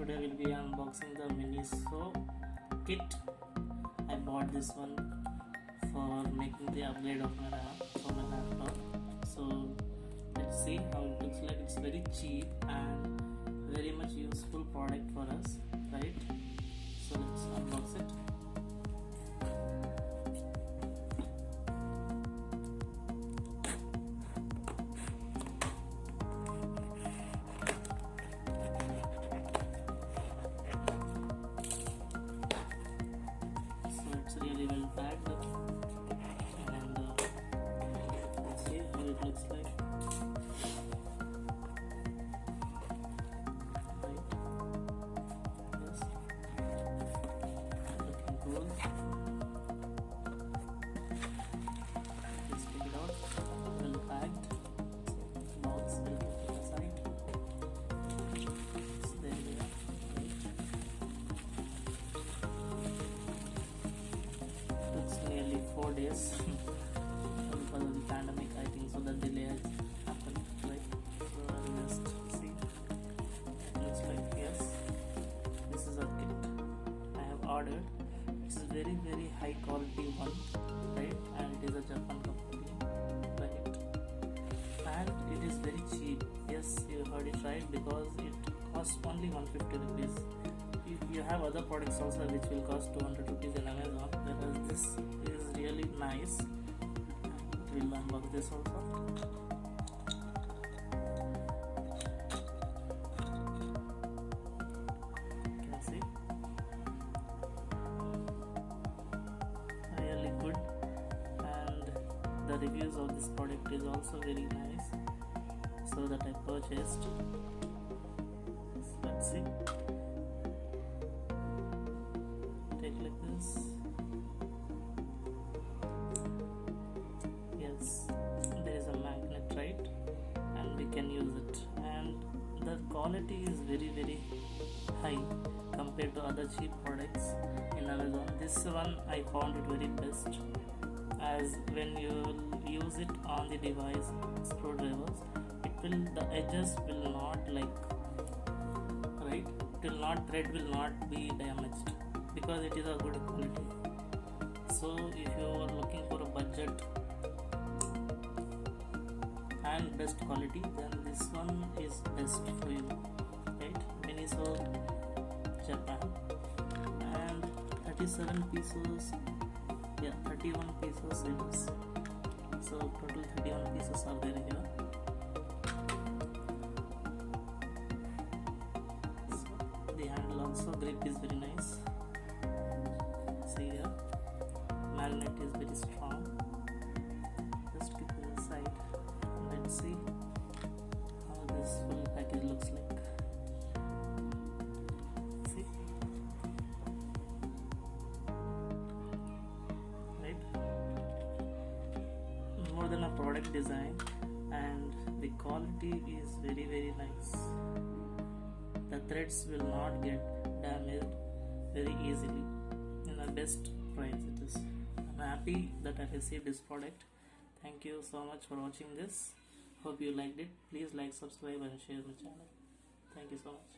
today we'll be unboxing the MINISO kit. I bought this one for making the upgrade of my RAM for my laptop. So let's see how it looks like. It's very cheap and very much useful product for us, right? So let's unbox it. It's really well packed, and let's see how it looks like. Right, yes, looking cool. Let's take it out. Well packed. So box will put it aside. So there we are. It's nearly 4 days because of the pandemic, I think, so the delay has happened, right? So I'll just see. It looks like, yes, this is a kit I have ordered. It's a very high quality one, right? And it is a Japan company, right? And it is very cheap. Yes, you heard it right, because it costs only 150 rupees. You have other products also which will cost 200 rupees in Amazon, whereas this is really nice. We'll unbox this also. You can see, really good, and the reviews of this product is also very nice, so that I purchased. Let's see. Take like this. Yes, there is a magnet, right? And we can use it, and the quality is very high compared to other cheap products in Amazon. This one I found it very best, as when you will use it on the device screwdrivers, the edges will not thread will not be damaged, because it is a good quality. So if you are looking for a budget and best quality, then this one is best for you, right? MINISO Japan, and 37 pieces, 31 pieces it is. So total 31 pieces are there here. The handle also, grip is very nice. See here, magnet is very strong. Just keep it aside. Let's see how this full package looks like. See, right? More than a product design, and the quality is very nice. The threads will not get damaged very easily. In the best price it is. I'm happy that I received this product. Thank you so much for watching this. Hope you liked it. Please like, subscribe and share my channel. Thank you so much.